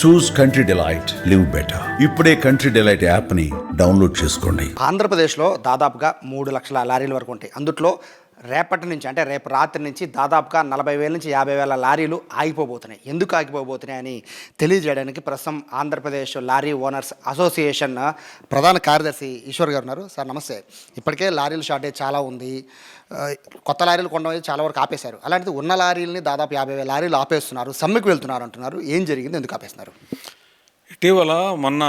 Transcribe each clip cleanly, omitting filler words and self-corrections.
చూస్ country delight, live better. ఇప్పుడే country delight యాప్ని download చేసుకోండి. ఆంధ్రప్రదేశ్లో దాదాపుగా 3 లక్షల లారీల వరకు ఉంటాయి. అందుట్లో రేపటి నుంచి అంటే రేపు రాత్రి నుంచి దాదాపుగా 40,000 నుంచి 50,000 లారీలు ఆగిపోబోతున్నాయి. ఎందుకు ఆగిపోబోతున్నాయి అని తెలియజేయడానికి ప్రస్తుతం ఆంధ్రప్రదేశ్ లారీ ఓనర్స్ అసోసియేషన్ ప్రధాన కార్యదర్శి ఈశ్వర్ గారు ఉన్నారు. సార్ నమస్తే. ఇప్పటికే లారీల షార్టేజ్ చాలా ఉంది. కొత్త లారీలు కొనడం చాలా వరకు ఆపేశారు. అలాంటిది ఉన్న లారీలని దాదాపు 50,000 లారీలు ఆపేస్తున్నారు. సమ్మెకు వెళ్తున్నారు అంటున్నారు. ఏం జరిగింది, ఎందుకు ఆపేస్తున్నారు? ఇటీవల మొన్న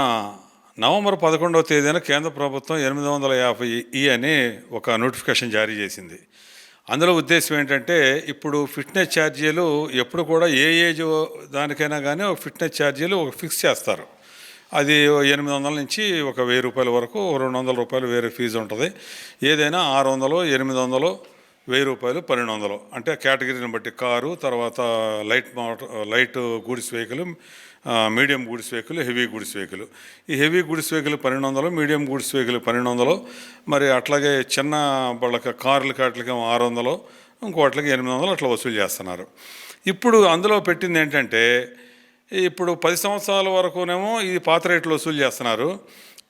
నవంబర్ 11వ తేదీన కేంద్ర ప్రభుత్వం 850E అని ఒక నోటిఫికేషన్ జారీ చేసింది. అందులో ఉద్దేశం ఏంటంటే, ఇప్పుడు ఫిట్నెస్ ఛార్జీలు ఎప్పుడు కూడా ఏ ఏజ్ దానికైనా కానీ ఒక ఫిట్నెస్ ఛార్జీలు ఒక ఫిక్స్ చేస్తారు. అది 800 నుంచి ఒక 1000 రూపాయల వరకు, 200 రూపాయలు వేరే ఫీజు ఉంటుంది. ఏదైనా 600, 800, 1000 రూపాయలు, 1200 అంటే కేటగిరీని బట్టి కారు, తర్వాత light goods vehicle, medium goods vehicle, heavy goods vehicle. ఈ heavy goods vehicle 1200, medium goods vehicle 1200, మరి అట్లాగే చిన్న వాళ్ళకి కార్లకి వాటికి 600, ఇంకోట్లకి 800 అట్లా వసూలు చేస్తున్నారు. ఇప్పుడు అందులో పెట్టింది ఏంటంటే, ఇప్పుడు 10 సంవత్సరాల వరకునేమో ఇది పాత రేట్లు వసూలు చేస్తున్నారు.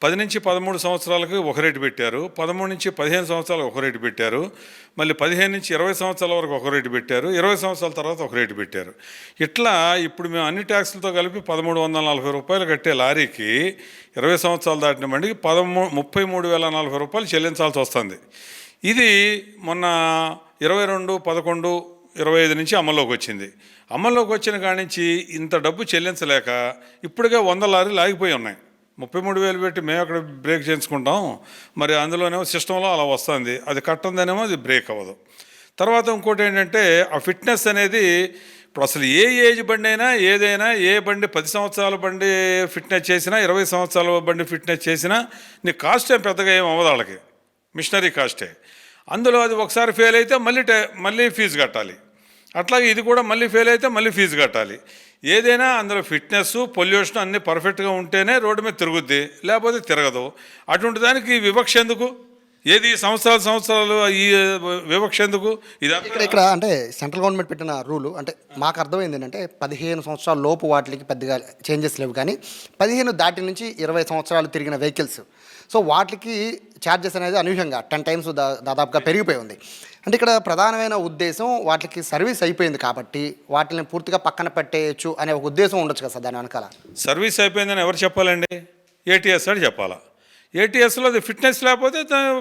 10 నుంచి 13 సంవత్సరాలకు ఒక రేటు పెట్టారు. 13 నుంచి 15 సంవత్సరాలకు ఒక రేటు పెట్టారు. మళ్ళీ 15 నుంచి 20 సంవత్సరాల వరకు ఒక రేటు పెట్టారు. 20 సంవత్సరాల తర్వాత ఒక రేటు పెట్టారు. ఇట్లా ఇప్పుడు మేము అన్ని ట్యాక్సులతో కలిపి 1340 రూపాయలు కట్టే లారీకి 20 సంవత్సరాలు దాటిన బండికి 33,040 రూపాయలు చెల్లించాల్సి వస్తుంది. ఇది మొన్న 22/11/25 నుంచి అమల్లోకి వచ్చింది. అమల్లోకి వచ్చిన కాడి నుంచి ఇంత డబ్బు చెల్లించలేక ఇప్పటికే 100 లారీలు ఆగిపోయి ఉన్నాయి. 33,000 పెట్టి మేము అక్కడ బ్రేక్ చేయించుకుంటాం. మరి అందులోనేమో సిస్టంలో అలా వస్తుంది. అది కట్టందనేమో అది బ్రేక్ అవ్వదు. తర్వాత ఇంకోటి ఏంటంటే, ఆ ఫిట్నెస్ అనేది ఇప్పుడు అసలు ఏ ఏజ్ బండి అయినా ఏదైనా, ఏ బండి 10 సంవత్సరాల బండి ఫిట్నెస్ చేసినా, 20 సంవత్సరాల బండి ఫిట్నెస్ చేసినా నీ కాస్ట్ ఏం పెద్దగా ఏం అవ్వదు వాళ్ళకి, మిషనరీ కాస్టే. అందులో అది ఒకసారి ఫెయిల్ అయితే మళ్ళీ ఫీజు కట్టాలి. అట్లాగే ఇది కూడా మళ్ళీ ఫెయిల్ అయితే మళ్ళీ ఫీజు కట్టాలి. ఏదైనా అందులో ఫిట్నెస్, పొల్యూషన్ అన్నీ పర్ఫెక్ట్గా ఉంటేనే రోడ్డు మీద తిరుగుద్ది, లేకపోతే తిరగదు. అటువంటి దానికి వివక్ష ఎందుకు? ఏది సంవత్సరాలు ఈ వివక్ష ఎందుకు? ఇది ఇక్కడ అంటే సెంట్రల్ గవర్నమెంట్ పెట్టిన రూలు అంటే మాకు అర్థమైంది ఏంటంటే, 15 సంవత్సరాల లోపు వాటికి పెద్దగా చేంజెస్ లేవు, కానీ 15 దాటి నుంచి 20 సంవత్సరాలు తిరిగిన వెహికల్స్, సో వాటికి ఛార్జెస్ అనేది అనూహ్యంగా 10 టైమ్స్ దాదాపుగా పెరిగిపోయి ఉంది. అంటే ఇక్కడ ప్రధానమైన ఉద్దేశం వాటికి సర్వీస్ అయిపోయింది కాబట్టి వాటిని పూర్తిగా పక్కన పెట్టేయచ్చు అనే ఒక ఉద్దేశం ఉండొచ్చు కదా సార్ దాని వెనకాల? సర్వీస్ అయిపోయిందని ఎవరు చెప్పాలండి? ఏటీఎస్ అని చెప్పాలా. ఏటీఎస్లో అది ఫిట్నెస్ లేకపోతే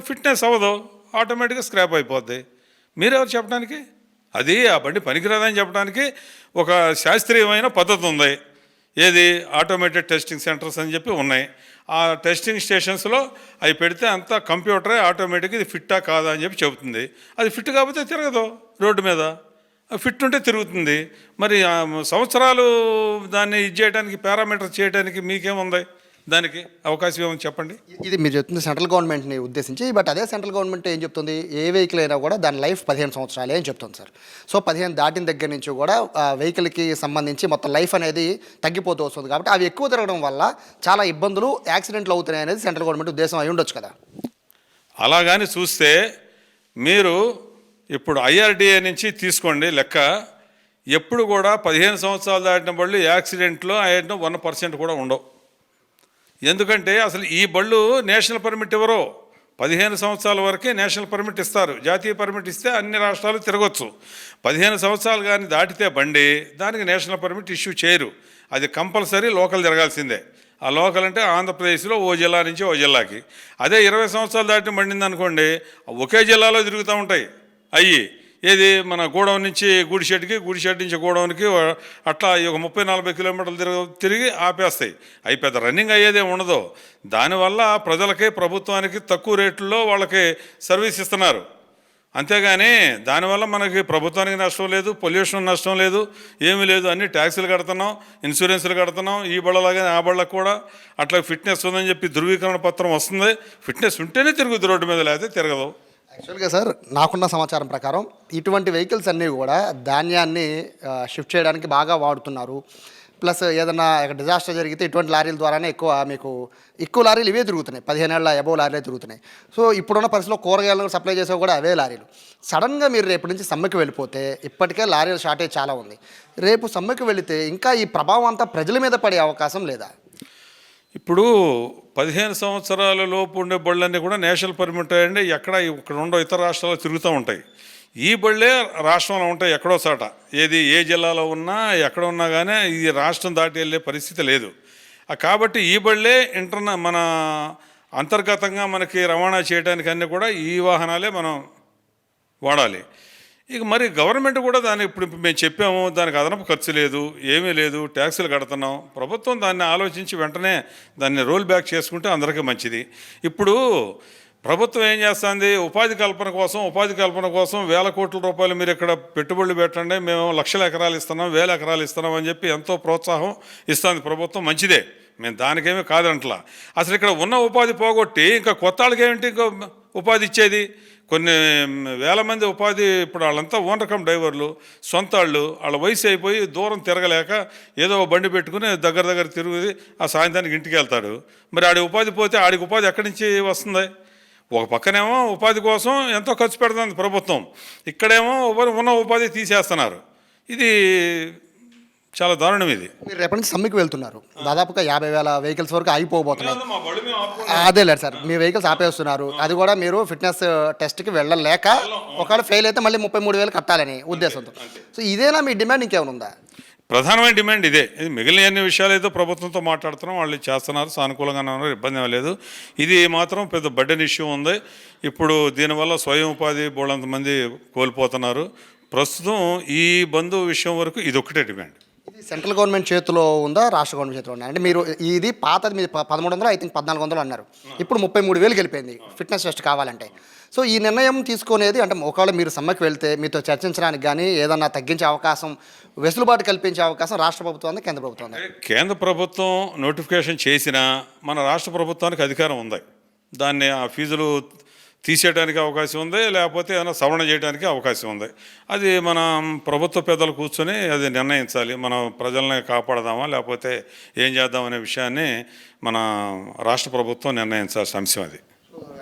ఫిట్నెస్ అవ్వదు, ఆటోమేటిక్గా స్క్రాప్ అయిపోద్ది. మీరెవరు చెప్పడానికి? అది ఆ బండి పనికిరాదని చెప్పడానికి ఒక శాస్త్రీయమైన పద్ధతి ఉంది. ఏది? ఆటోమేటెడ్ టెస్టింగ్ సెంటర్స్ అని చెప్పి ఉన్నాయి. ఆ టెస్టింగ్ స్టేషన్స్లో అవి పెడితే అంతా కంప్యూటరే ఆటోమేటిక్గా ఇది ఫిట్టా కాదా అని చెప్పి చెబుతుంది. అది ఫిట్ కాకపోతే తిరగదు రోడ్డు మీద, ఫిట్ ఉంటే తిరుగుతుంది. మరి సంవత్సరాలు దాన్ని ఇది చేయడానికి, పారామీటర్ చేయడానికి మీకేముంది? దానికి అవకాశం ఏమని చెప్పండి. ఇది మీరు చెప్తుంది సెంట్రల్ గవర్నమెంట్ని ఉద్దేశించి, బట్ అదే సెంట్రల్ గవర్నమెంట్ ఏం చెప్తుంది, ఏ వెహికల్ అయినా కూడా దాని లైఫ్ 15 సంవత్సరాలే అని చెప్తుంది సార్. సో 15 దాటిన దగ్గర నుంచి కూడా వెహికల్కి సంబంధించి మొత్తం లైఫ్ అనేది తగ్గిపోతూ వస్తుంది. కాబట్టి అవి ఎక్కువ తిరగడం వల్ల చాలా ఇబ్బందులు, యాక్సిడెంట్లు అవుతున్నాయి అనేది సెంట్రల్ గవర్నమెంట్ ఉద్దేశం అయి ఉండొచ్చు కదా. అలాగని చూస్తే మీరు ఇప్పుడు IRDA నుంచి తీసుకోండి లెక్క, ఎప్పుడు కూడా 15 సంవత్సరాలు దాటిన బళ్ళు యాక్సిడెంట్లో 1% కూడా ఉండవు. ఎందుకంటే అసలు ఈ బళ్ళు నేషనల్ పర్మిట్ ఇవ్వరు. 15 సంవత్సరాల వరకే నేషనల్ పర్మిట్ ఇస్తారు. జాతీయ పర్మిట్ ఇస్తే అన్ని రాష్ట్రాలు తిరగచ్చు. 15 సంవత్సరాలు కానీ దాటితే బండి, దానికి నేషనల్ పర్మిట్ ఇష్యూ చేయరు. అది కంపల్సరీ లోకల్ తిరగాల్సిందే. ఆ లోకల్ అంటే ఆంధ్రప్రదేశ్లో ఓ జిల్లా నుంచి ఓ జిల్లాకి. అదే 20 సంవత్సరాలు దాటిన బండింది అనుకోండి, ఒకే జిల్లాలో తిరుగుతూ ఉంటాయి అయ్యి. ఏది? మన గోడౌన్ నుంచి గుడిషెడ్కి, గుడిషెడ్ నుంచి గోడౌన్కి, అట్లా ఒక 30-40 కిలోమీటర్లు తిరిగి ఆపేస్తాయి. అవి పెద్ద రన్నింగ్ అయ్యేదే ఉండదు. దానివల్ల ప్రజలకి, ప్రభుత్వానికి తక్కువ రేట్లలో వాళ్ళకి సర్వీస్ ఇస్తున్నారు. అంతేగాని దానివల్ల మనకి ప్రభుత్వానికి నష్టం లేదు, పొల్యూషన్ నష్టం లేదు, ఏమీ లేదు. అన్ని ట్యాక్సులు కడుతున్నాం, ఇన్సూరెన్సులు కడుతున్నాం. ఈ బళ్ళలాగానే ఆ బళ్ళకు కూడా అట్లా ఫిట్నెస్ ఉందని చెప్పి ధృవీకరణ పత్రం వస్తుంది. ఫిట్నెస్ ఉంటేనే తిరుగుద్ది రోడ్డు మీద, లేకపోతే తిరగదు. యాక్చువల్గా సార్, నాకున్న సమాచారం ప్రకారం ఇటువంటి వెహికల్స్ అన్నీ కూడా ధాన్యాన్ని షిఫ్ట్ చేయడానికి బాగా వాడుతున్నారు. ప్లస్ ఏదన్నా డిజాస్టర్ జరిగితే ఇటువంటి లారీల ద్వారానే ఎక్కువ లారీలు ఇవే తిరుగుతున్నాయి, 15 ఏళ్ళ అబోవ్ లారీలే తిరుగుతున్నాయి. సో ఇప్పుడున్న పరిస్థితిలో కూరగాయలను సప్లై చేసేవి కూడా అవే లారీలు. సడన్గా మీరు రేపు నుంచి సమ్మెకి వెళ్ళిపోతే, ఇప్పటికే లారీల షార్టేజ్ చాలా ఉంది, రేపు సమ్మెకి వెళితే ఇంకా ఈ ప్రభావం అంతా ప్రజల మీద పడే అవకాశం లేదా? ఇప్పుడు 15 సంవత్సరాల లోపు ఉండే బళ్ళన్నీ కూడా నేషనల్ పర్మిట్ అయ్యండి, ఇక్కడ ఉండో ఇతర రాష్ట్రాల్లో తిరుగుతూ ఉంటాయి. ఈ బళ్ళే రాష్ట్రంలో ఉంటాయి ఎక్కడో చోట, ఏ జిల్లాలో ఉన్నా ఎక్కడ ఉన్నా కానీ ఈ రాష్ట్రం దాటి వెళ్ళే పరిస్థితి లేదు. కాబట్టి ఈ బళ్ళే మన అంతర్గతంగా మనకి రవాణా చేయడానికి అన్నీ కూడా ఈ వాహనాలే మనం వాడాలి. ఇక మరి గవర్నమెంట్ కూడా ఇప్పుడు మేము చెప్పాము, దానికి అదనపు ఖర్చు లేదు, ఏమీ లేదు, ట్యాక్సులు కడుతున్నాం. ప్రభుత్వం దాన్ని ఆలోచించి వెంటనే దాన్ని రోల్ బ్యాక్ చేసుకుంటే అందరికీ మంచిది. ఇప్పుడు ప్రభుత్వం ఏం చేస్తుంది, ఉపాధి కల్పన కోసం వేల కోట్ల రూపాయలు మీరు ఇక్కడ పెట్టుబడులు పెట్టండి, మేము లక్షల ఎకరాలు ఇస్తున్నాం, 1000 ఎకరాలు ఇస్తున్నాం అని చెప్పి ఎంతో ప్రోత్సాహం ఇస్తుంది ప్రభుత్వం. మంచిదే, మేము దానికేమీ కాదంటలా. అసలు ఇక్కడ ఉన్న ఉపాధి పోగొట్టి ఇంకా కొత్త వాళ్ళకి ఏమిటి ఇంకా ఉపాధి ఇచ్చేది? కొన్ని వేల మంది ఉపాధి, ఇప్పుడు వాళ్ళంతా ఓన్ రకం డ్రైవర్లు, సొంత వాళ్ళ వయసు అయిపోయి దూరం తిరగలేక ఏదో బండి పెట్టుకుని దగ్గర తిరిగి ఆ సాయంత్రానికి ఇంటికి వెళ్తాడు. మరి ఆడి ఉపాధి పోతే ఆడికి ఉపాధి ఎక్కడి నుంచి వస్తుంది? ఒక పక్కనేమో ఉపాధి కోసం ఎంతో ఖర్చు పెడుతుంది ప్రభుత్వం, ఇక్కడేమో ఉన్న ఉపాధి తీసేస్తున్నారు. ఇది చాలా దారుణం. ఇది మీరు రేపటి నుంచి సమ్మెకి వెళ్తున్నారు, దాదాపుగా 50,000 వెహికల్స్ వరకు ఆగిపోబోతున్నాయి. అదే లేదు సార్, మీ వెహికల్స్ ఆపేస్తున్నారు, అది కూడా మీరు ఫిట్నెస్ టెస్ట్కి వెళ్ళలేక ఒకవేళ ఫెయిల్ అయితే మళ్ళీ 33,000 కట్టాలని ఉద్దేశంతో. సో ఇదేనా మీ డిమాండ్, ఇంకేమైనా ఉందా? ప్రధానమైన డిమాండ్ ఇదే. ఇది మిగిలిన అన్ని విషయాలు ఏదో ప్రభుత్వంతో మాట్లాడుతున్నాం, వాళ్ళు చేస్తున్నారు, సానుకూలంగానే ఉన్నారు, ఇబ్బంది ఏమీ లేదు. ఇది మాత్రం పెద్ద బర్డెన్ ఇష్యూ ఉంది. ఇప్పుడు దీనివల్ల స్వయం ఉపాధి బోళ్ళంత మంది కోల్పోతున్నారు. ప్రస్తుతం ఈ బంధు విషయం వరకు ఇది ఒక్కటే డిమాండ్. ఇది సెంట్రల్ గవర్నమెంట్ చేతిలో ఉందా, రాష్ట్ర గవర్నమెంట్ చేతిలో ఉందా? అంటే మీరు ఇది పాతది మీరు 1300, ఐ థింక్ 1400 అన్నారు, ఇప్పుడు 33,000 వెళ్ళిపోయింది ఫిట్నెస్ టెస్ట్ కావాలంటే. సో ఈ నిర్ణయం తీసుకునేది అంటే ఒకవేళ మీరు సమ్మెకి వెళ్తే మీతో చర్చించడానికి కానీ ఏదన్నా తగ్గించే అవకాశం, వెసులుబాటు కల్పించే అవకాశం రాష్ట్ర ప్రభుత్వం, కేంద్ర ప్రభుత్వం? కేంద్ర ప్రభుత్వం నోటిఫికేషన్ చేసినా మన రాష్ట్ర ప్రభుత్వానికి అధికారం ఉంది. దాన్ని ఆ ఫీజులు తీసేయడానికి అవకాశం ఉంది, లేకపోతే ఏమైనా సవరణ చేయడానికి అవకాశం ఉంది. అది మన ప్రభుత్వ పెద్దలు కూర్చొని అది నిర్ణయించాలి. మన ప్రజల్ని కాపాడదామా లేకపోతే ఏం చేద్దామనే విషయాన్ని మన రాష్ట్ర ప్రభుత్వం నిర్ణయించాల్సిన అంశం అది.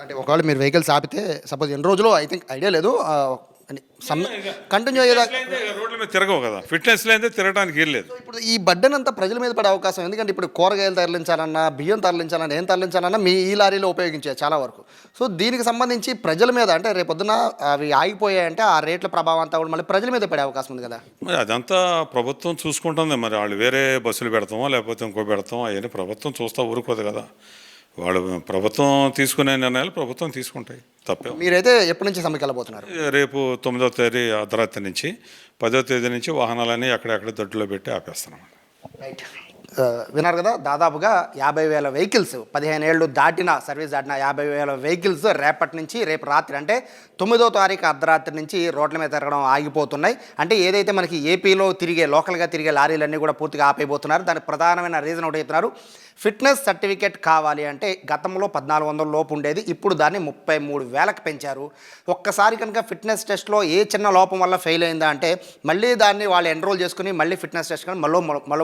అంటే ఒకవేళ మీరు వెహికల్స్ ఆపితే సపోజ్ ఎన్ని రోజులు, ఐ థింక్ ఐడియా లేదు, కంటిన్యూ అయ్యేదా? రోడ్ల మీద తిరగవు కదా, ఫిట్నెస్ లేదే తిరగడానికి ఏం లేదు. ఇప్పుడు ఈ బడ్డెన్ అంతా ప్రజల మీద పడే అవకాశం, ఎందుకంటే ఇప్పుడు కూరగాయలు తరలించాలన్నా, బియ్యం తరలించాలన్నా, ఏం తరలించాలన్నా మీ ఈ లారీలో ఉపయోగించే చాలా వరకు. సో దీనికి సంబంధించి ప్రజల మీద అంటే రేపొద్దున అవి ఆగిపోయాయంటే ఆ రేట్ల ప్రభావం అంతా కూడా మళ్ళీ ప్రజల మీద పడే అవకాశం ఉంది కదా. మరి అదంతా ప్రభుత్వం చూసుకుంటుంది. మరి వాళ్ళు వేరే బస్సులు పెడతామో లేకపోతే ఇంకో పెడతామో అవన్నీ ప్రభుత్వం చూస్తూ ఊరుకోదు కదా. వాళ్ళు ప్రభుత్వం తీసుకునే నిర్ణయాలు ప్రభుత్వం తీసుకుంటాయి, తప్పే. మీరైతే ఎప్పటి నుంచి సమ్మెకి వెళ్ళబోతున్నారు? రేపు 9వ తేదీ అర్ధరాత్రి నుంచి 10వ తేదీ నుంచి వాహనాలన్నీ ఎక్కడెక్కడ దొడ్డులో పెట్టి ఆపేస్తున్నాం. రైట్, విన్నారు కదా, దాదాపుగా 50,000 వెహికల్స్, 15 ఏళ్ళు దాటిన సర్వీస్ దాటిన 50,000 వెహికల్స్ రేపు రాత్రి అంటే 9వ తారీఖు అర్ధరాత్రి నుంచి రోడ్ల మీద తిరగడం ఆగిపోతున్నాయి. అంటే ఏదైతే మనకి ఏపీలో లోకల్గా తిరిగే లారీలన్నీ కూడా పూర్తిగా ఆపైపోతున్నారు. దానికి ప్రధానమైన రీజన్ ఒకటి చెప్తున్నారు, ఫిట్నెస్ సర్టిఫికేట్ కావాలి అంటే గతంలో 1400 లోపు ఉండేది, ఇప్పుడు దాన్ని 33,000కి పెంచారు. ఒక్కసారి కనుక ఫిట్నెస్ టెస్ట్లో ఏ చిన్న లోపం వల్ల ఫెయిల్ అయిందా అంటే మళ్ళీ దాన్ని వాళ్ళు ఎన్రోల్ చేసుకుని మళ్ళీ ఫిట్నెస్ టెస్ట్ కానీ మళ్ళీ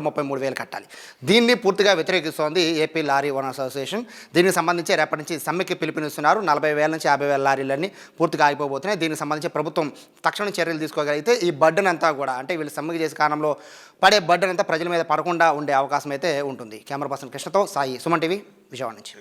33,000 కట్టాలి. దీన్ని పూర్తిగా వ్యతిరేకిస్తోంది ఏపీ లారీ ఓనర్స్ అసోసియేషన్. దీనికి సంబంధించి రేపటి నుంచి సమ్మెకి పిలుపునిస్తున్నారు. 40,000 నుంచి 50,000 లారీలన్నీ పూర్తిగా ఆగిపోబోతున్నాయి. దీనికి సంబంధించి ప్రభుత్వం తక్షణ చర్యలు తీసుకోగలిగితే ఈ బర్డెన్ అంతా కూడా అంటే వీళ్ళు సమ్మెకి చేసే కారణంలో పడే బర్డెన్ అంతా ప్రజల మీద పడకుండా ఉండే అవకాశం అయితే ఉంటుంది. కెమెరా పర్సన్ కృష్ణతో సాయి, సుమన్ టీవీ, విజయవాడ నుంచి.